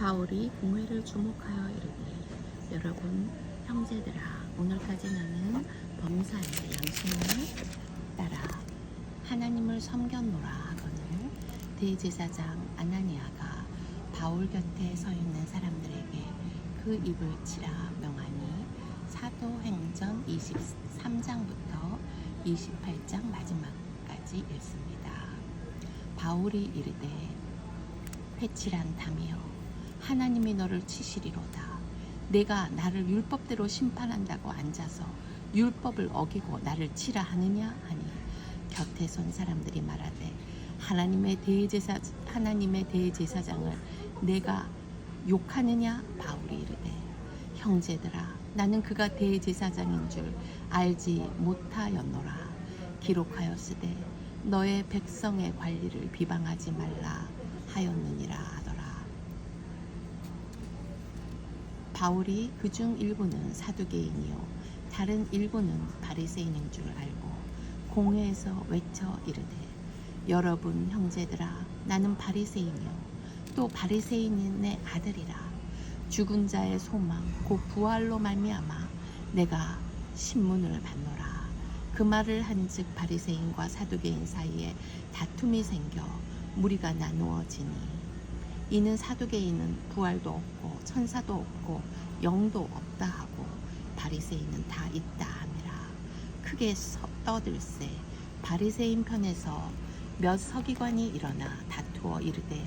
바울이 공회를 주목하여 이르되, 여러분 형제들아, 오늘까지 나는 범사의 양심을 따라 하나님을 섬겼노라 하거늘 대제사장 아나니아가 바울 곁에 서 있는 사람들에게 그 입을 치라 명하니, 사도행전 23장부터 28장 마지막까지 읽습니다. 바울이 이르되, 회칠한 담이여, 하나님이 너를 치시리로다. 내가 나를 율법대로 심판한다고 앉아서 율법을 어기고 나를 치라 하느냐 하니, 곁에 선 사람들이 말하되, 하나님의 대제사장을 내가 욕하느냐? 바울이 이르되, 형제들아, 나는 그가 대제사장인 줄 알지 못하였노라. 기록하였으되 너의 백성의 관리를 비방하지 말라 하였느니라 하더라. 바울이 그중 일부는 사두개인이요 다른 일부는 바리새인인 줄 알고 공회에서 외쳐 이르되, 여러분 형제들아, 나는 바리새인이요 또 바리새인의 아들이라. 죽은 자의 소망 곧 부활로 말미암아 내가 신문을 받노라. 그 말을 한즉 바리새인과 사두개인 사이에 다툼이 생겨 무리가 나누어지니, 이는 사두개인은 부활도 없고 천사도 없고 영도 없다 하고, 바리새인은 다 있다 함이라. 크게 떠들세 바리새인 편에서 몇 서기관이 일어나 다투어 이르되,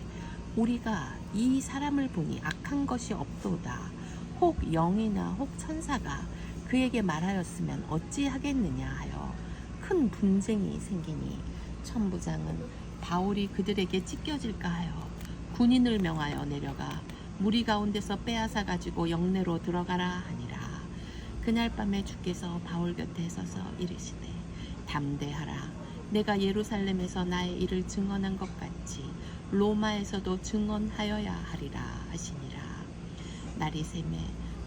우리가 이 사람을 보니 악한 것이 없도다. 혹 영이나 혹 천사가 그에게 말하였으면 어찌하겠느냐 하여 큰 분쟁이 생기니, 천부장은 바울이 그들에게 찢겨질까 하여 군인을 명하여 내려가 무리 가운데서 빼앗아 가지고 영내로 들어가라 하니라. 그날 밤에 주께서 바울 곁에 서서 이르시되, 담대하라. 내가 예루살렘에서 나의 일을 증언한 것 같이 로마에서도 증언하여야 하리라 하시니라. 날이 새매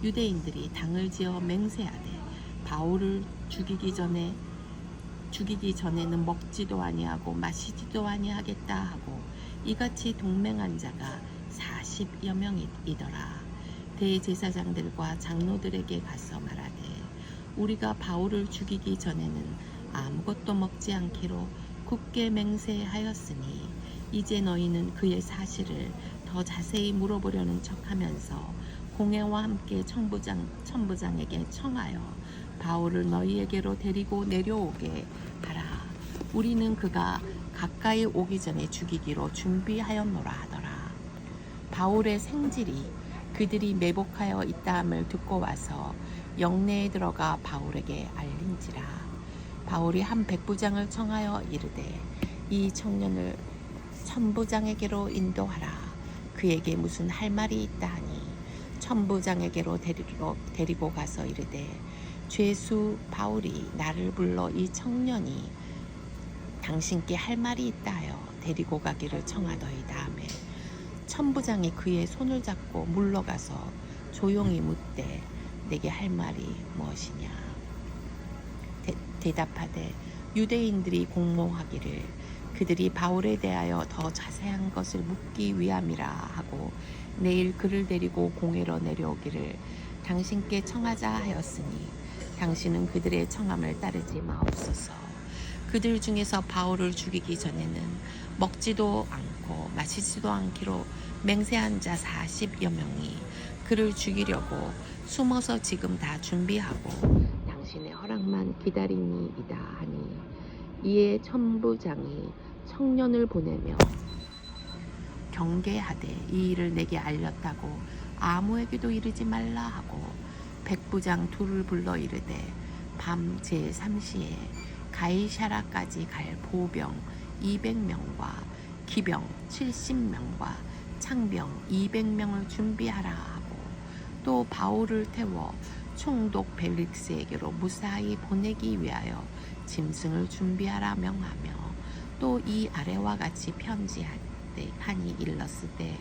유대인들이 당을 지어 맹세하되, 바울을 죽이기 전에는 먹지도 아니하고 마시지도 아니하겠다 하고, 이같이 동맹한 자가 40여 명이더라. 대제사장들과 장로들에게 가서 말하되, 우리가 바울을 죽이기 전에는 아무것도 먹지 않기로 굳게 맹세하였으니, 이제 너희는 그의 사실을 더 자세히 물어보려는 척하면서 공회와 함께 천부장에게 청하여 바울을 너희에게로 데리고 내려오게 하라. 우리는 그가 가까이 오기 전에 죽이기로 준비하였노라 하더라. 바울의 생질이 그들이 매복하여 있다함을 듣고 와서 영내에 들어가 바울에게 알린지라. 바울이 한 백부장을 청하여 이르되, 이 청년을 천부장에게로 인도하라. 그에게 무슨 할 말이 있다 하니, 천부장에게로 데리고 가서 이르되, 죄수 바울이 나를 불러 이 청년이 당신께 할 말이 있다 하여 데리고 가기를 청하더이다 하매, 천부장이 그의 손을 잡고 물러가서 조용히 묻되, 내게 할 말이 무엇이냐? 대답하되, 유대인들이 공모하기를 그들이 바울에 대하여 더 자세한 것을 묻기 위함이라 하고, 내일 그를 데리고 공회로 내려오기를 당신께 청하자 하였으니, 당신은 그들의 청함을 따르지 마옵소서. 그들 중에서 바울을 죽이기 전에는 먹지도 않고 마시지도 않기로 맹세한 자 40여 명이 그를 죽이려고 숨어서 지금 다 준비하고 당신의 허락만 기다리니이다 하니, 이에 천부장이 청년을 보내며 경계하되, 이 일을 내게 알렸다고 아무에게도 이르지 말라 하고, 백부장 둘을 불러 이르되, 밤 제3시에 가이사라까지 갈 보병 200명과 기병 70명과 창병 200명을 준비하라 하고, 또 바울을 태워 총독 벨릭스에게로 무사히 보내기 위하여 짐승을 준비하라 명하며, 또 이 아래와 같이 편지하니 일렀으되,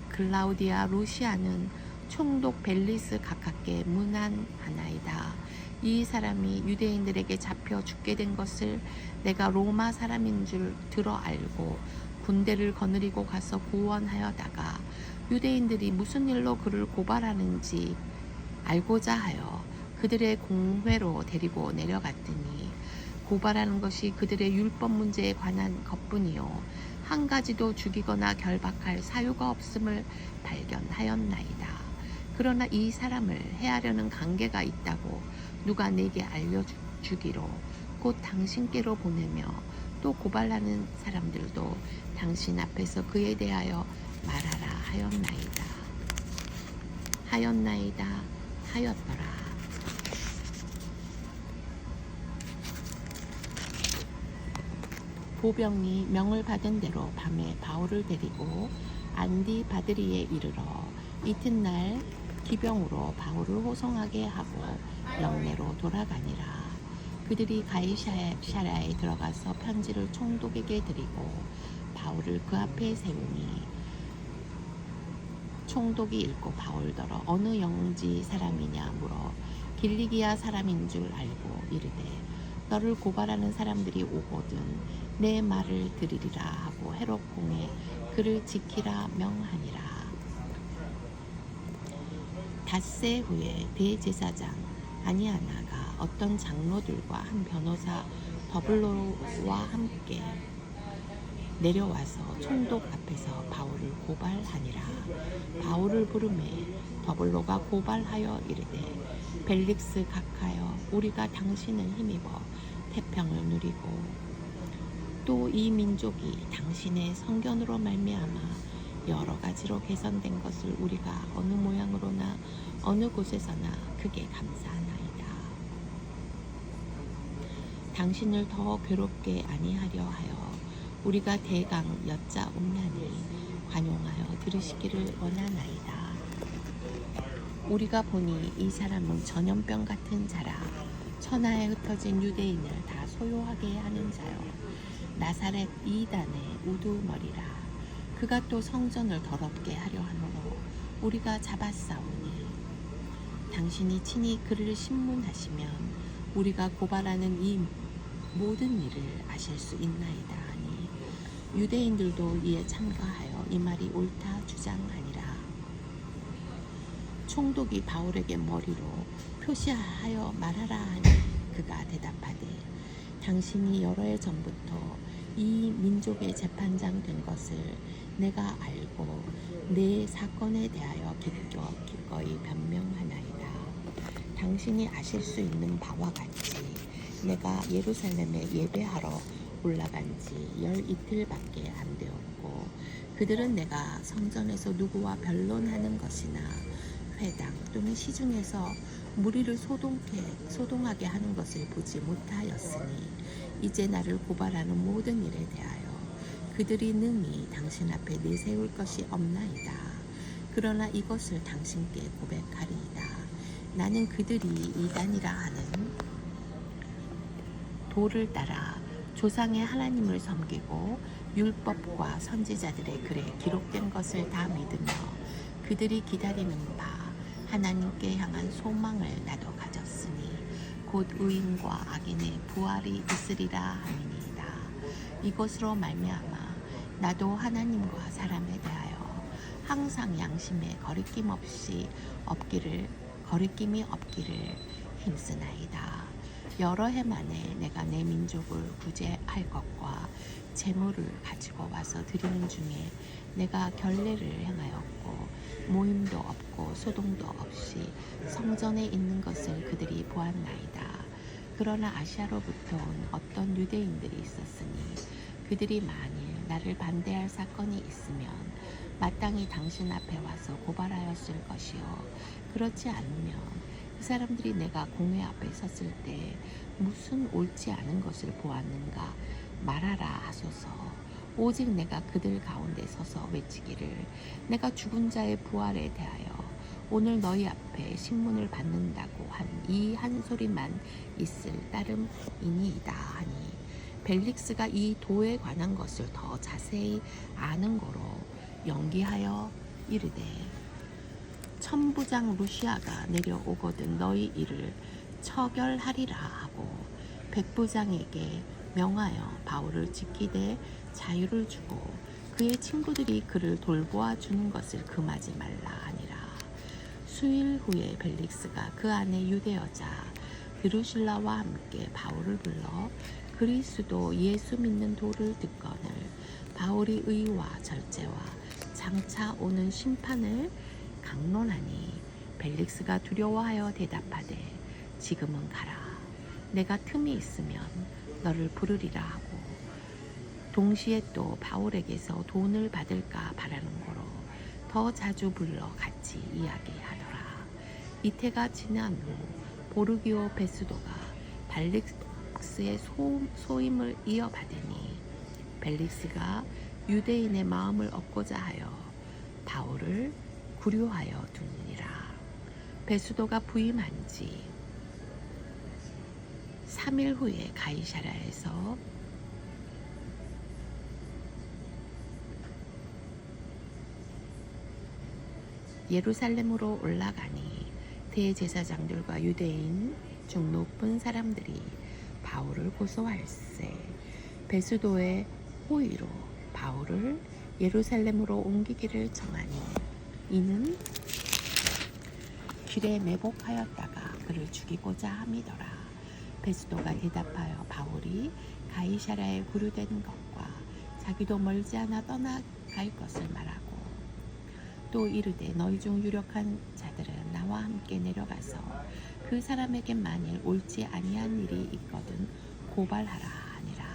클라우디아 루시아는 총독 벨리스 가깝게 문안하나이다. 이 사람이 유대인들에게 잡혀 죽게 된 것을 내가 로마 사람인 줄 들어 알고 군대를 거느리고 가서 구원하여다가 유대인들이 무슨 일로 그를 고발하는지 알고자 하여 그들의 공회로 데리고 내려갔더니 고발하는 것이 그들의 율법 문제에 관한 것뿐이요 한 가지도 죽이거나 결박할 사유가 없음을 발견하였나이다. 그러나 이 사람을 해하려는 관계가 있다고 누가 내게 알려주기로 곧 당신께로 보내며 또 고발하는 사람들도 당신 앞에서 그에 대하여 말하라 하였더라. 보병이 명을 받은 대로 밤에 바울을 데리고 안디바드리에 이르러 이튿날 기병으로 바울을 호송하게 하고 영내로 돌아가니라. 그들이 가이사랴에 들어가서 편지를 총독에게 드리고 바울을 그 앞에 세우니 총독이 읽고 바울더러 어느 영지 사람이냐 물어 길리기아 사람인 줄 알고 이르되 너를 고발하는 사람들이 오거든 내 말을 들으리라 하고 헤롯 공에 그를 지키라 명하니라. 닷새 후에 대제사장 아니아나가 어떤 장로들과 한 변호사 더블로와 함께 내려와서 총독 앞에서 바울을 고발하니라. 바울을 부르매 더블로가 고발하여 이르되 벨릭스 각하여 우리가 당신을 힘입어 태평을 누리고 또 이 민족이 당신의 성견으로 말미암아 여러 가지로 개선된 것을 우리가 어느 모양으로나 어느 곳에서나 크게 감사하나이다. 당신을 더 괴롭게 아니하려 하여 우리가 대강 여짜옵나니 관용하여 들으시기를 원하나이다. 우리가 보니 이 사람은 전염병 같은 자라 천하에 흩어진 유대인을 다 소요하게 하는 자요 나사렛 이단의 우두머리라. 그가 또 성전을 더럽게 하려 하므로 우리가 잡았사오니 당신이 친히 그를 신문하시면 우리가 고발하는 이 모든 일을 아실 수 있나이다 하니 유대인들도 이에 참가하여 이 말이 옳다 주장하니라. 총독이 바울에게 머리로 표시하여 말하라 하니 그가 대답하되 당신이 여러 해 전부터 이 민족의 재판장 된 것을 내가 알고 내 사건에 대하여 기꺼이 변명하나이다. 당신이 아실 수 있는 바와 같이 내가 예루살렘에 예배하러 올라간 지 12일밖에 안 되었고 그들은 내가 성전에서 누구와 변론하는 것이나 회당 또는 시중에서 무리를 소동하게 하는 것을 보지 못하였으니 이제 나를 고발하는 모든 일에 대하여 그들이 능히 당신 앞에 내세울 것이 없나이다. 그러나 이것을 당신께 고백하리이다. 나는 그들이 이단이라 하는 도를 따라 조상의 하나님을 섬기고 율법과 선지자들의 글에 기록된 것을 다 믿으며 그들이 기다리는 바 하나님께 향한 소망을 나도 가졌으니 곧 의인과 악인의 부활이 있으리라 함이니이다. 이것으로 말미암아 나도 하나님과 사람에 대하여 항상 양심에 거리낌이 없기를 힘쓰나이다. 여러 해 만에 내가 내 민족을 구제할 것과 재물을 가지고 와서 드리는 중에 내가 결례를 행하였고 모임도 없고 소동도 없이 성전에 있는 것을 그들이 보았나이다. 그러나 아시아로부터 온 어떤 유대인들이 있었으니 그들이 만일 나를 반대할 사건이 있으면 마땅히 당신 앞에 와서 고발하였을 것이요 그렇지 않으면 그 사람들이 내가 공회 앞에 섰을 때 무슨 옳지 않은 것을 보았는가 말하라 하소서. 오직 내가 그들 가운데 서서 외치기를 내가 죽은 자의 부활에 대하여 오늘 너희 앞에 신문을 받는다고 한 이 한 소리만 있을 따름이니이다 하니 벨릭스가 이 도에 관한 것을 더 자세히 아는 거로 연기하여 이르되 천부장 루시아가 내려오거든 너희 일을 처결하리라 하고 백부장에게 명하여 바울을 지키되 자유를 주고 그의 친구들이 그를 돌보아 주는 것을 금하지 말라 하니라. 수일 후에 벨릭스가 그 안에 유대 여자 드루실라와 함께 바울을 불러 그리스도 예수 믿는 도를 듣거늘 바울이 의와 절제와 장차 오는 심판을 강론하니 벨릭스가 두려워하여 대답하되 지금은 가라. 내가 틈이 있으면 너를 부르리라 하고 동시에 또 바울에게서 돈을 받을까 바라는 거로 더 자주 불러 같이 이야기하더라. 이태가 지난 후 보르기오 베스도가 벨릭스의 소임을 이어받으니 벨릭스가 유대인의 마음을 얻고자 하여 바울을 구류하여 두니라. 베스도가 부임한 지 3일 후에 가이사랴에서 예루살렘으로 올라가니 대제사장들과 유대인 중 높은 사람들이 바울을 고소할세 베스도의 호의로 바울을 예루살렘으로 옮기기를 청하니 이는 길에 매복하였다가 그를 죽이고자 함이더라. 베스도가 대답하여 바울이 가이사랴에 구류된 것과 자기도 멀지 않아 떠나갈 것을 말하고 또 이르되 너희 중 유력한 자들은 나와 함께 내려가서 그 사람에게 만일 옳지 아니한 일이 있거든 고발하라 하니라.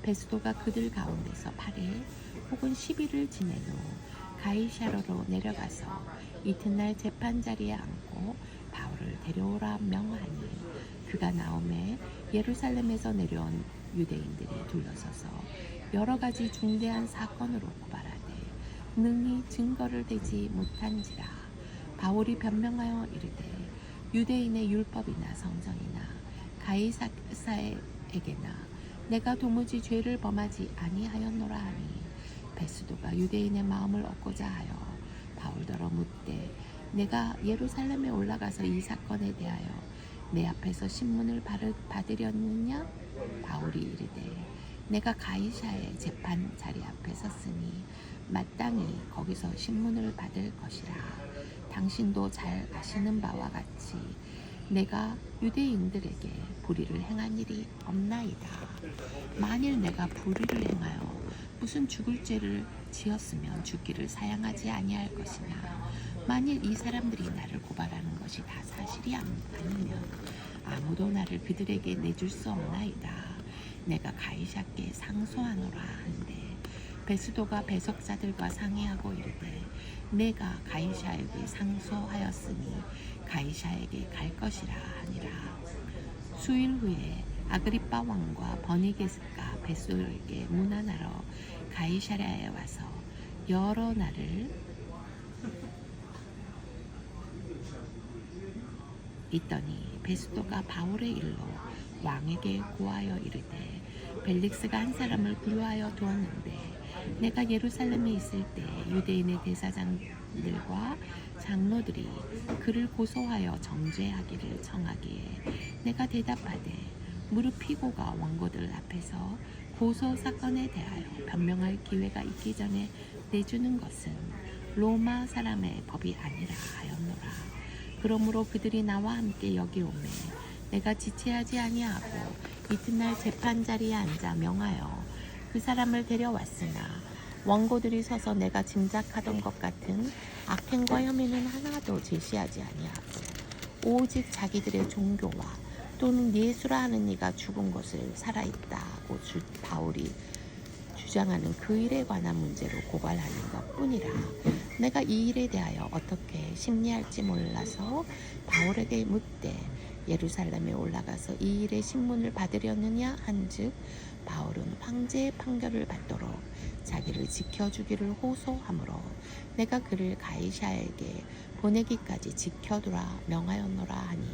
베스도가 그들 가운데서 8일 혹은 10일을 지낸 후 가이사랴로 내려가서 이튿날 재판 자리에 앉고 바울을 데려오라 명하니 그가 나오매 예루살렘에서 내려온 유대인들이 둘러서서 여러 가지 중대한 사건으로 고발하되 능히 증거를 대지 못한지라. 바울이 변명하여 이르되 유대인의 율법이나 성전이나 가이사에게나 내가 도무지 죄를 범하지 아니하였노라 하니 베스도가 유대인의 마음을 얻고자 하여 바울더러 묻되 내가 예루살렘에 올라가서 이 사건에 대하여 내 앞에서 신문을 받으려느냐? 바울이 이르되 내가 가이사의 재판 자리 앞에 섰으니 마땅히 거기서 신문을 받을 것이라. 당신도 잘 아시는 바와 같이 내가 유대인들에게 불의를 행한 일이 없나이다. 만일 내가 불의를 행하여 무슨 죽을 죄를 지었으면 죽기를 사양하지 아니할 것이나 만일 이 사람들이 나를 고발하는 것이 다 사실이 아니면 아무도 나를 그들에게 내줄 수 없나이다. 내가 가이사께 상소하노라 하는데 베스도가 배석자들과 상의하고 이르되 내가 가이사에게 상소하였으니 가이사에게 갈 것이라 하니라. 수일 후에 아그리빠 왕과 버니게스가 베스도에게 문안하러 가이사랴에 와서 여러 날을 있더니 베스도가 바울의 일로 왕에게 고하여 이르되 벨릭스가 한 사람을 구류하여 두었는데 내가 예루살렘에 있을 때 유대인의 대사장들과 장로들이 그를 고소하여 정죄하기를 청하기에 내가 대답하되 무릎 피고가 원고들 앞에서 고소 사건에 대하여 변명할 기회가 있기 전에 내주는 것은 로마 사람의 법이 아니라 하였노라. 그러므로 그들이 나와 함께 여기 오매 내가 지체하지 아니하고 이튿날 재판 자리에 앉아 명하여 그 사람을 데려왔으나 원고들이 서서 내가 짐작하던 것 같은 악행과 혐의는 하나도 제시하지 아니하고 오직 자기들의 종교와 또는 예수라 하는 이가 죽은 것을 살아있다고 바울이 주장하는 그 일에 관한 문제로 고발하는 것뿐이라. 내가 이 일에 대하여 어떻게 심리할지 몰라서 바울에게 묻되 예루살렘에 올라가서 이 일의 신문을 받으려느냐 한즉 바울은 황제의 판결을 받도록 자기를 지켜주기를 호소하므로 내가 그를 가이사에게 보내기까지 지켜두라 명하였노라 하니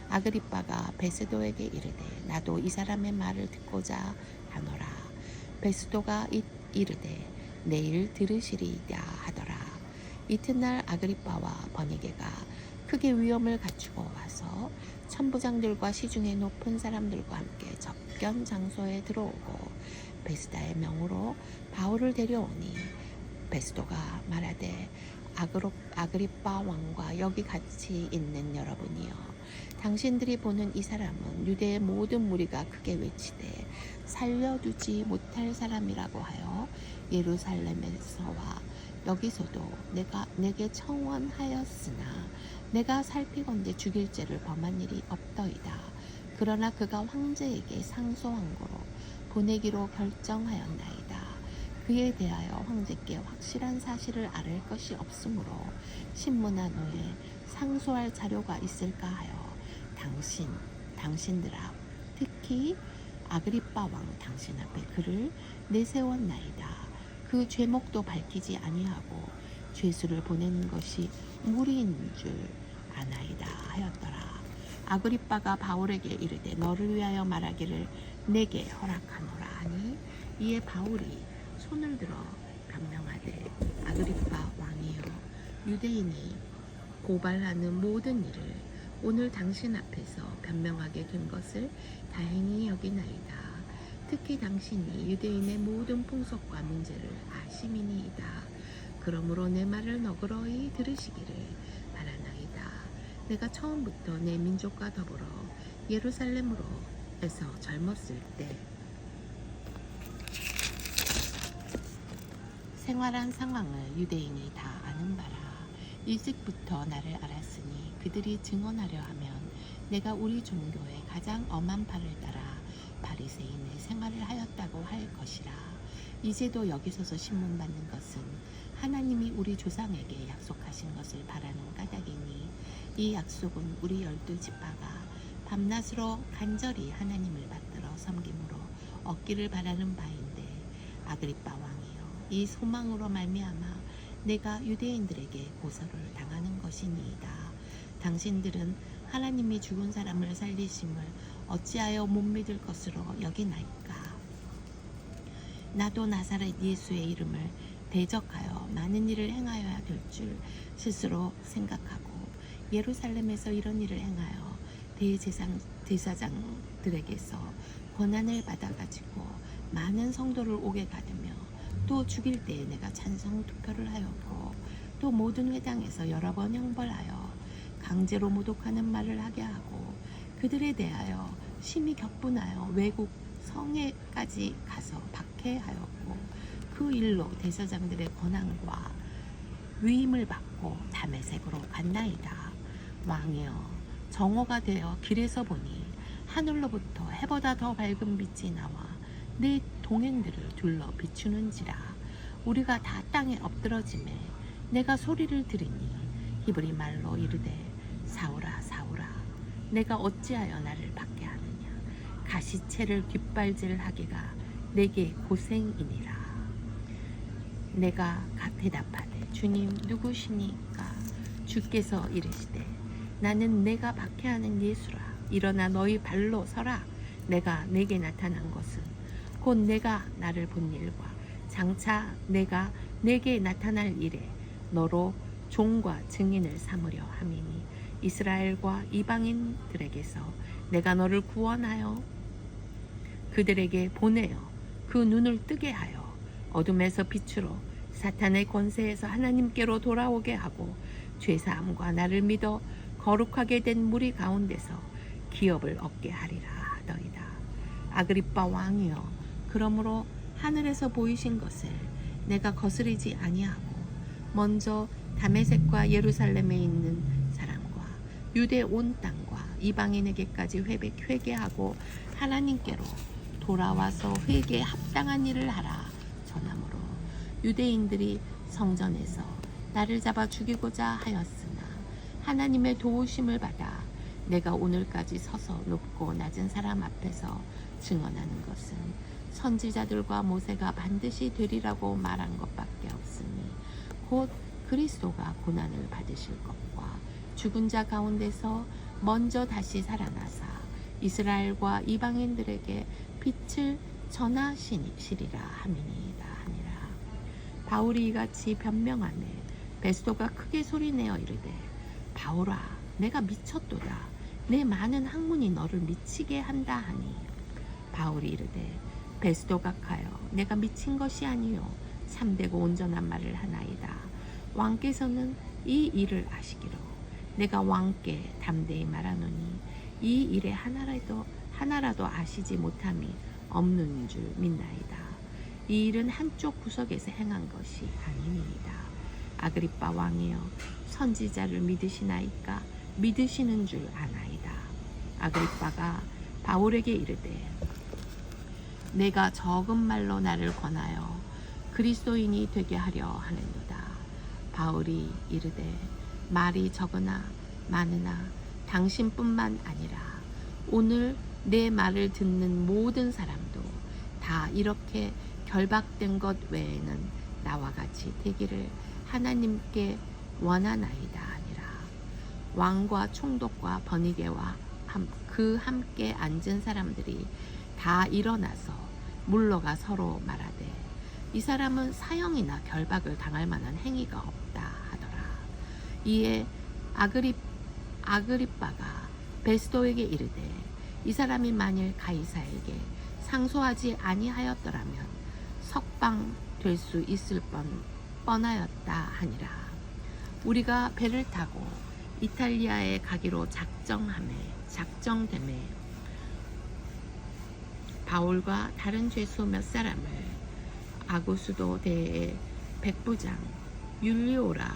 아그리빠가 베스도에게 이르되 나도 이 사람의 말을 듣고자 하노라. 베스도가 이르되 내일 들으시리이다 하더라. 이튿날 아그리빠와 버니게가 크게 위엄을 갖추고 와서 천부장들과 시중의 높은 사람들과 함께 접견 장소에 들어오고 베스다의 명으로 바울을 데려오니 베스도가 말하되 아그리빠 왕과 여기 같이 있는 여러분이여, 당신들이 보는 이 사람은 유대의 모든 무리가 크게 외치되 살려두지 못할 사람이라고 하여 예루살렘에서와 여기서도 내게 청원하였으나 내가 살피건대 죽일 죄를 범한 일이 없더이다. 그러나 그가 황제에게 상소한 거로 보내기로 결정하였나이다. 그에 대하여 황제께 확실한 사실을 아를 것이 없으므로 신문한 후에 상소할 자료가 있을까 하여 당신들아, 특히 아그리빠 왕 당신 앞에 그를 내세웠나이다. 그 죄목도 밝히지 아니하고 죄수를 보낸 것이 무리인 줄 아나이다 하였더라. 아그리빠가 바울에게 이르되 너를 위하여 말하기를 내게 허락하노라 하니, 이에 바울이 손을 들어 변명하되 아그리빠 왕이여, 유대인이 고발하는 모든 일을 오늘 당신 앞에서 변명하게 된 것을 다행히 여기나이다. 특히 당신이 유대인의 모든 풍속과 문제를 아심이니이다. 그러므로 내 말을 너그러이 들으시기를 바라나이다. 내가 처음부터 내 민족과 더불어 예루살렘으로에서 젊었을 때 생활한 상황을 유대인이 다 아는 바라. 일찍부터 나를 알았으니 그들이 증언하려 하면 내가 우리 종교의 가장 엄한 팔을 따라 바리새인의 생활을 하였다고 할 것이라. 이제도 여기 서서 신문받는 것은 하나님이 우리 조상에게 약속하신 것을 바라는 까닭이니, 이 약속은 우리 12지파가 밤낮으로 간절히 하나님을 받들어 섬김으로 얻기를 바라는 바인데, 아그리빠 왕이여, 이 소망으로 말미암아 내가 유대인들에게 고소를 당하는 것이니이다. 당신들은 하나님이 죽은 사람을 살리심을 어찌하여 못 믿을 것으로 여기나이까? 나도 나사렛 예수의 이름을 대적하여 많은 일을 행하여야 될 줄 스스로 생각하고 예루살렘에서 이런 일을 행하여 대제사장들에게서 권한을 받아가지고 많은 성도를 오게 받으며 또 죽일 때에 내가 찬성 투표를 하였고, 또 모든 회당에서 여러 번 형벌하여 강제로 모독하는 말을 하게 하고, 그들에 대하여 심히 격분하여 외국 성에까지 가서 박해하였고, 그 일로 대사장들의 권한과 위임을 받고 다메섹으로 갔나이다. 왕이여, 정오가 되어 길에서 보니 하늘로부터 해보다 더 밝은 빛이 나와 내 동행들을 둘러 비추는지라. 우리가 다 땅에 엎드러짐에 내가 소리를 들으니 히브리 말로 이르되 사울아 사울아, 내가 어찌하여 나를 박해하느냐. 가시채를 깃발질하기가 내게 고생이니라. 내가 대답하되 주님 누구시니까? 주께서 이르시되 나는 내가 박해하는 예수라. 일어나 너희 발로 서라. 내게 나타난 것은 곧 내가 나를 본 일과 장차 내가 내게 나타날 일에 너로 종과 증인을 삼으려 함이니, 이스라엘과 이방인들에게서 내가 너를 구원하여 그들에게 보내어 그 눈을 뜨게 하여 어둠에서 빛으로 사탄의 권세에서 하나님께로 돌아오게 하고, 죄사함과 나를 믿어 거룩하게 된 무리 가운데서 기업을 얻게 하리라 하더이다. 아그리빠 왕이여, 그러므로 하늘에서 보이신 것을 내가 거스르지 아니하고 먼저 다메섹과 예루살렘에 있는 사람과 유대 온 땅과 이방인에게까지 회개하고 하나님께로 돌아와서 회개에 합당한 일을 하라 전하므로, 유대인들이 성전에서 나를 잡아 죽이고자 하였으나 하나님의 도우심을 받아 내가 오늘까지 서서 높고 낮은 사람 앞에서 증언하는 것은 선지자들과 모세가 반드시 되리라고 말한 것밖에 없으니, 곧 그리스도가 고난을 받으실 것과 죽은 자 가운데서 먼저 다시 살아나사 이스라엘과 이방인들에게 빛을 전하시리라 함이니이다 하니라. 바울이 이같이 변명하매 베스도가 크게 소리내어 이르되 바울아, 내가 미쳤도다. 내 많은 학문이 너를 미치게 한다 하니, 바울이 이르되 베스도가 가여 내가 미친 것이 아니요 참되고 온전한 말을 하나이다. 왕께서는 이 일을 아시기로 내가 왕께 담대히 말하노니 이 일에 하나라도 아시지 못함이 없는 줄 믿나이다. 이 일은 한쪽 구석에서 행한 것이 아니니이다. 아그리빠 왕이여 선지자를 믿으시나이까? 믿으시는 줄 아나이다. 아그리빠가 바울에게 이르되 내가 적은 말로 나를 권하여 그리스도인이 되게 하려 하는도다. 바울이 이르되 말이 적으나 많으나 당신뿐만 아니라 오늘 내 말을 듣는 모든 사람도 다 이렇게 결박된 것 외에는 나와 같이 되기를 하나님께 원하나이다 하니라. 왕과 총독과 버니게와 그 함께 앉은 사람들이 다 일어나서 물러가 서로 말하되 이 사람은 사형이나 결박을 당할 만한 행위가 없다 하더라. 이에 아그리빠가 베스도에게 이르되 이 사람이 만일 가이사에게 상소하지 아니하였더라면 석방될 수 있을 뻔하였다 하니라. 우리가 배를 타고 이탈리아에 가기로 작정됨에 바울과 다른 죄수 몇 사람을 아구수도 대의 백부장 율리오라란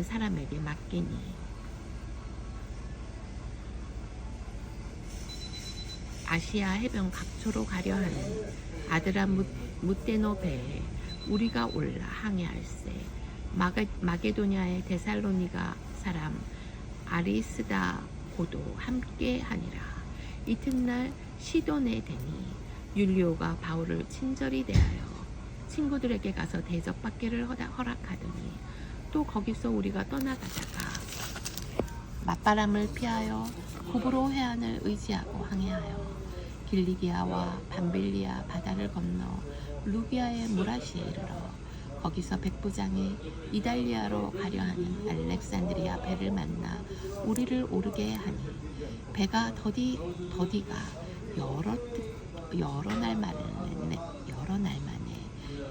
사람에게 맡기니 아시아 해변 각초로 가려 하는 아드라 무테노 배에 우리가 올라 항해할세. 마게도냐의 데살로니가 사람 아리스다고도 함께 하니라. 이튿날 시돈에 되니 율리오가 바울을 친절히 대하여 친구들에게 가서 대접받기를 허락하더니 또 거기서 우리가 떠나가다가 맞바람을 피하여 구브로 해안을 의지하고 항해하여 길리기아와 밤빌리아 바다를 건너 루비아의 무라시에 이르러 거기서 백부장이 이달리아로 가려 하는 알렉산드리아 배를 만나 우리를 오르게 하니 배가 더디가 여러 날 만에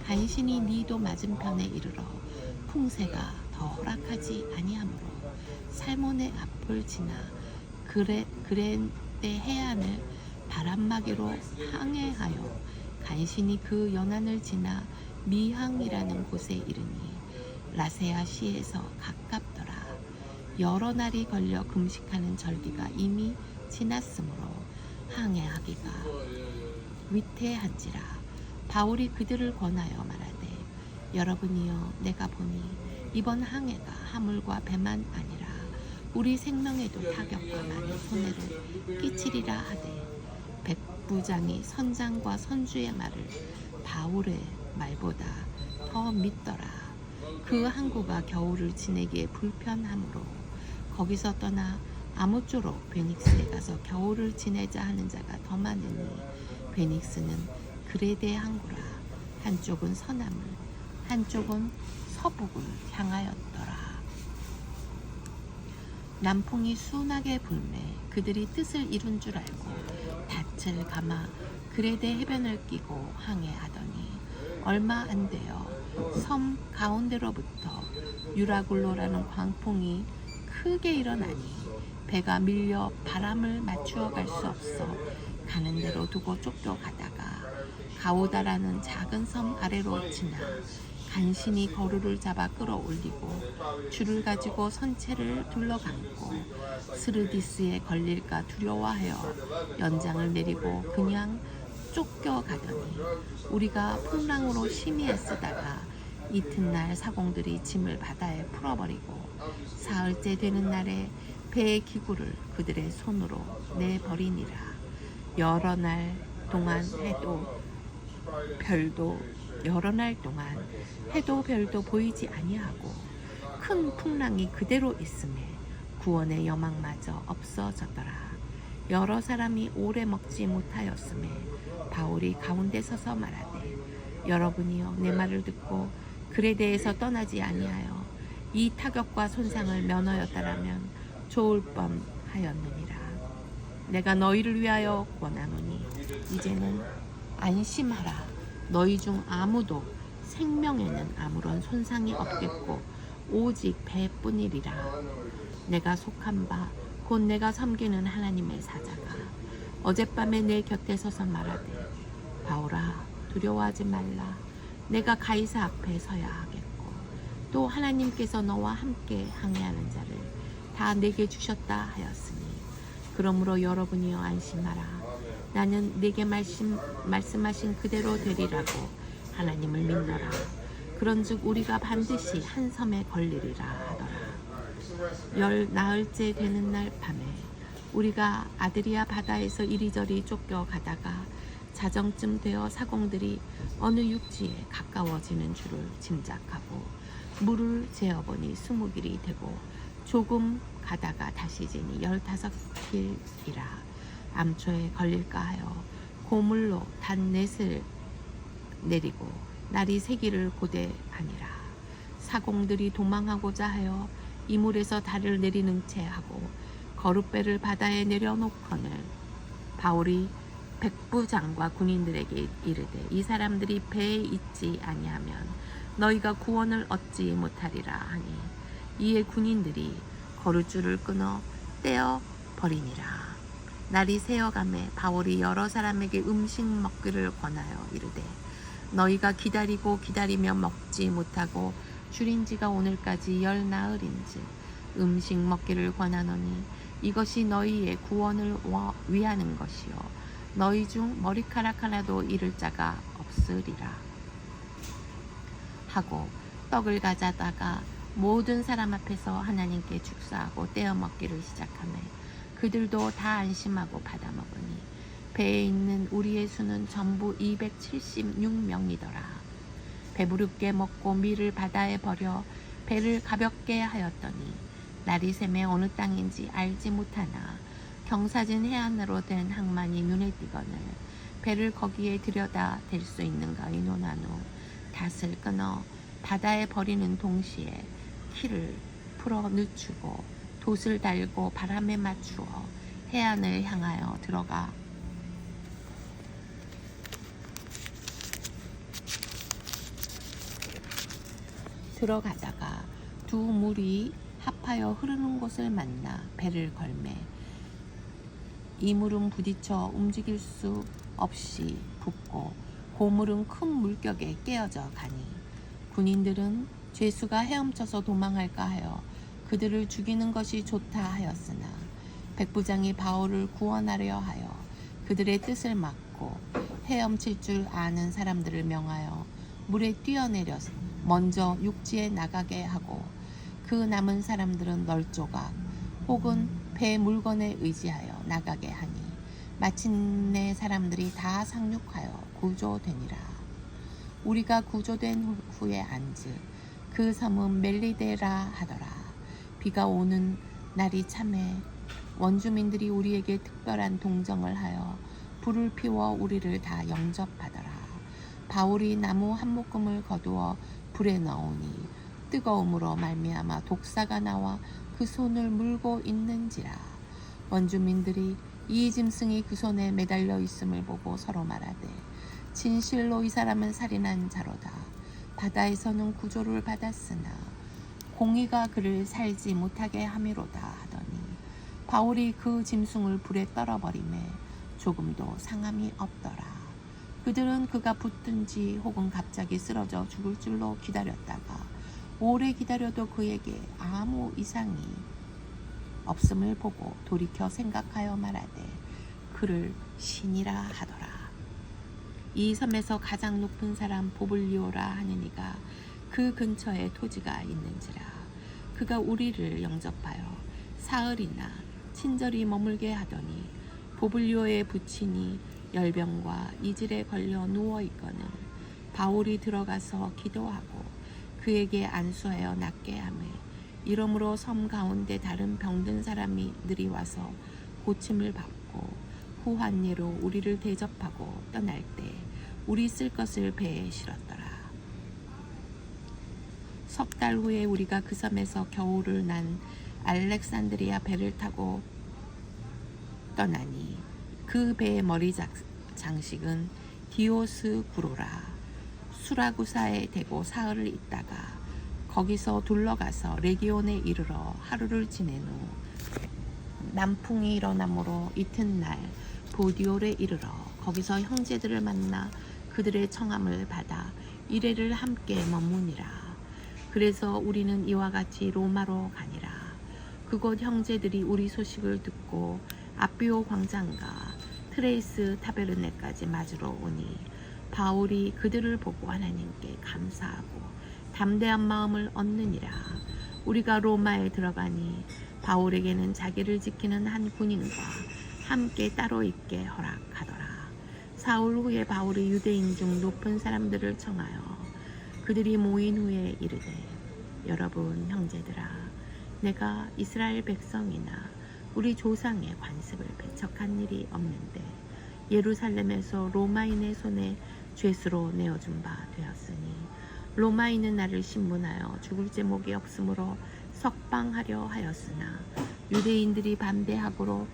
간신히 니도 맞은편에 이르러 풍세가 더 허락하지 아니하므로 살몬의 앞을 지나 그레데 해안을 바람막이로 항해하여 간신히 그 연안을 지나 미항이라는 곳에 이르니 라세아 시에서 가깝더라. 여러 날이 걸려 금식하는 절기가 이미 지났으므로 항해하기가 위태한지라. 바울이 그들을 권하여 말하되 여러분이여 내가 보니 이번 항해가 하물과 배만 아니라 우리 생명에도 타격과 많은 손해를 끼치리라 하되 백부장이 선장과 선주의 말을 바울의 말보다 더 믿더라. 그 항구가 겨울을 지내기에 불편하므로 거기서 떠나 아무쪼록 베닉스에 가서 겨울을 지내자 하는 자가 더 많으니 베닉스는 그레데 항구라. 한쪽은 서남을 한쪽은 서북을 향하였더라. 남풍이 순하게 불매 그들이 뜻을 이룬 줄 알고 닻을 감아 그레데 해변을 끼고 항해하더니 얼마 안 되어 섬 가운데로부터 유라굴로라는 광풍이 크게 일어나니 배가 밀려 바람을 맞추어 갈 수 없어 가는 대로 두고 쫓겨가다가 가오다라는 작은 섬 아래로 지나 간신히 거루를 잡아 끌어올리고 줄을 가지고 선체를 둘러감고 스르디스에 걸릴까 두려워하여 연장을 내리고 그냥 쫓겨가더니 우리가 풍랑으로 심히 애쓰다가 이튿날 사공들이 짐을 바다에 풀어버리고 사흘째 되는 날에 배의 기구를 그들의 손으로 내버리니라. 여러 날 동안 해도 별도 보이지 아니하고 큰 풍랑이 그대로 있음에 구원의 여망마저 없어졌더라. 여러 사람이 오래 먹지 못하였음에 바울이 가운데 서서 말하되 여러분이여 내 말을 듣고 그레데에서 떠나지 아니하여 이 타격과 손상을 면하였다라면 좋을 뻔하였느니라. 내가 너희를 위하여 원하노니 이제는 안심하라. 너희 중 아무도 생명에는 아무런 손상이 없겠고 오직 배뿐이리라. 내가 속한 바 곧 내가 섬기는 하나님의 사자가 어젯밤에 내 곁에 서서 말하되 바울아 두려워하지 말라. 내가 가이사 앞에 서야 하겠고 또 하나님께서 너와 함께 항해하는 자를 다 내게 주셨다 하였으니 그러므로 여러분이여 안심하라. 나는 내게 말씀하신 그대로 되리라고 하나님을 믿노라. 그런즉 우리가 반드시 한 섬에 걸리리라 하더라. 열 나흘째 되는 날 밤에 우리가 아드리아 바다에서 이리저리 쫓겨가다가 자정쯤 되어 사공들이 어느 육지에 가까워지는 줄을 짐작하고 물을 재어보니 20길이 되고 조금 가다가 다시 재니 15길이라 암초에 걸릴까 하여 고물로 단 넷을 내리고 날이 새기를 고대하니라. 사공들이 도망하고자 하여 이물에서 달을 내리는 채 하고 거룻배를 바다에 내려놓거늘 바울이 백부장과 군인들에게 이르되 이 사람들이 배에 있지 아니하면 너희가 구원을 얻지 못하리라 하니 이에 군인들이 거룻줄을 끊어 떼어 버리니라. 날이 새어가매 바울이 여러 사람에게 음식 먹기를 권하여 이르되 너희가 기다리고 기다리며 먹지 못하고 줄인 지가 오늘까지 열 나흘인즉 음식 먹기를 권하노니 이것이 너희의 구원을 위하는 것이요 너희 중 머리카락 하나도 잃을 자가 없으리라 하고 떡을 가져다가 모든 사람 앞에서 하나님께 축사하고 떼어 먹기를 시작하며 그들도 다 안심하고 받아 먹으니 배에 있는 우리의 수는 전부 276명이더라. 배부르게 먹고 밀을 바다에 버려 배를 가볍게 하였더니 날이 새매 어느 땅인지 알지 못하나 경사진 해안으로 된 항만이 눈에 띄거늘 배를 거기에 들여다 댈 수 있는가 의논한 후 닷을 끊어 바다에 버리는 동시에 키를 풀어 늦추고 돛을 달고 바람에 맞추어 해안을 향하여 들어가다가 두 물이 합하여 흐르는 곳을 만나 배를 걸매 이 물은 부딪혀 움직일 수 없이 붓고 고물은 큰 물격에 깨어져 가니 군인들은 죄수가 헤엄쳐서 도망할까 하여 그들을 죽이는 것이 좋다 하였으나 백부장이 바울을 구원하려 하여 그들의 뜻을 막고 헤엄칠 줄 아는 사람들을 명하여 물에 뛰어내려 먼저 육지에 나가게 하고 그 남은 사람들은 널조각 혹은 배 물건에 의지하여 나가게 하니 마침내 사람들이 다 상륙하여 구조되니라. 우리가 구조된 후에 안즉 그 섬은 멜리데라 하더라. 비가 오는 날이 참에 원주민들이 우리에게 특별한 동정을 하여 불을 피워 우리를 다 영접하더라. 바울이 나무 한 묶음을 거두어 불에 넣으니 뜨거움으로 말미암아 독사가 나와 그 손을 물고 있는지라. 원주민들이 이 짐승이 그 손에 매달려 있음을 보고 서로 말하되 진실로 이 사람은 살인한 자로다. 바다에서는 구조를 받았으나 공의가 그를 살지 못하게 함이로다 하더니 바울이 그 짐승을 불에 떨어버리매 조금도 상함이 없더라. 그들은 그가 붙든지 혹은 갑자기 쓰러져 죽을 줄로 기다렸다가 오래 기다려도 그에게 아무 이상이 없음을 보고 돌이켜 생각하여 말하되 그를 신이라 하더라. 이 섬에서 가장 높은 사람 보블리오라 하는 이가 그 근처에 토지가 있는지라. 그가 우리를 영접하여 사흘이나 친절히 머물게 하더니 보블리오의 부친이 열병과 이질에 걸려 누워있거늘 바울이 들어가서 기도하고 그에게 안수하여 낫게 하매 이러므로 섬 가운데 다른 병든 사람들이 와서 고침을 받고 후한 예로 우리를 대접하고 떠날 때 우리 쓸 것을 배에 실었더라. 석 달 후에 우리가 그 섬에서 겨울을 난 알렉산드리아 배를 타고 떠나니 그 배의 머리 장식은 디오스구로라 수라구사에 대고 사흘을 있다가 거기서 둘러가서 레기온에 이르러 하루를 지낸 후 남풍이 일어나므로 이튿날 보디올에 이르러 거기서 형제들을 만나 그들의 청함을 받아 이레를 함께 머무니라. 그래서 우리는 이와 같이 로마로 가니라. 그곳 형제들이 우리 소식을 듣고 아비오 광장과 트레이스 타베르네까지 맞으러 오니 바울이 그들을 보고 하나님께 감사하고 담대한 마음을 얻느니라. 우리가 로마에 들어가니 바울에게는 자기를 지키는 한 군인과 함께 따로 있게 허락하더라. 사흘 후에 바울이 유대인 중 높은 사람들을 청하여 그들이 모인 후에 이르되 여러분 형제들아 내가 이스라엘 백성이나 우리 조상의 관습을 배척한 일이 없는데 예루살렘에서 로마인의 손에 죄수로 내어준 바 되었으니 로마인은 나를 신문하여 죽을 제목이 없으므로 석방하려 하였으나 유대인들이 반대하기로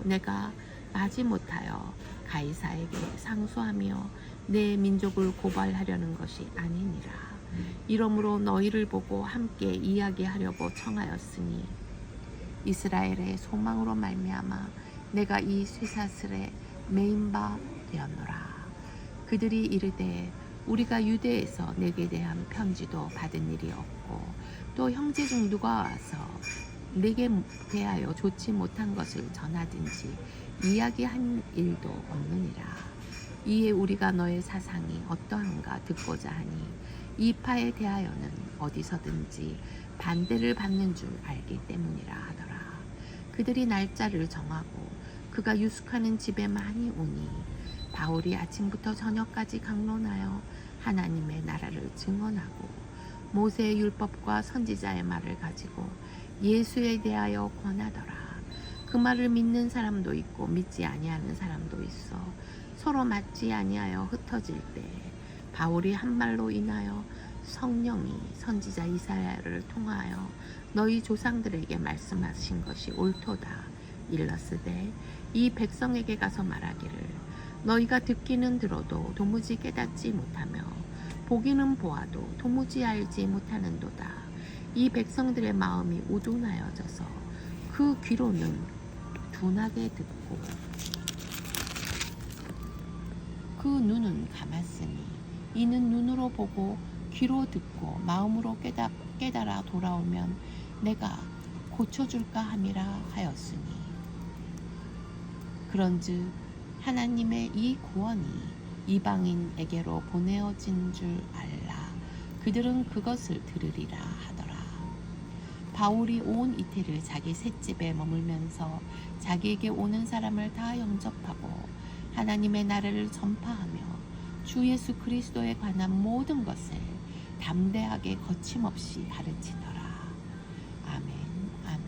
내가 마지 못하여 가이사에게 상소하며 내 민족을 고발하려는 것이 아니니라. 이러므로 너희를 보고 함께 이야기하려고 청하였으니 이스라엘의 소망으로 말미암아 내가 이 쇠사슬에 매인 바 되었노라. 그들이 이르되 우리가 유대에서 내게 대한 편지도 받은 일이 없고 또 형제 중 누가 와서 내게 대하여 좋지 못한 것을 전하든지 이야기한 일도 없느니라. 이에 우리가 너의 사상이 어떠한가 듣고자 하니 이 파에 대하여는 어디서든지 반대를 받는 줄 알기 때문이라 하더라. 그들이 날짜를 정하고 그가 유숙하는 집에 많이 오니 바울이 아침부터 저녁까지 강론하여 하나님의 나라를 증언하고 모세의 율법과 선지자의 말을 가지고 예수에 대하여 권하더라. 그 말을 믿는 사람도 있고 믿지 아니하는 사람도 있어 서로 맞지 아니하여 흩어질 때 바울이 한 말로 인하여 성령이 선지자 이사야를 통하여 너희 조상들에게 말씀하신 것이 옳도다 일렀으되 이 백성에게 가서 말하기를 너희가 듣기는 들어도 도무지 깨닫지 못하며 보기는 보아도 도무지 알지 못하는도다. 이 백성들의 마음이 우둔하여져서 그 귀로는 둔하게 듣고 그 눈은 감았으니 이는 눈으로 보고 귀로 듣고 마음으로 깨달아 돌아오면 내가 고쳐줄까 함이라 하였으니 그런즉 하나님의 이 구원이 이방인에게로 보내어진 줄 알라. 그들은 그것을 들으리라 하더라. 바울이 온 이틀을 자기 셋집에 머물면서 자기에게 오는 사람을 다 영접하고 하나님의 나라를 전파하며 주 예수 그리스도에 관한 모든 것을 담대하게 거침없이 가르치더라. 아멘, 아멘.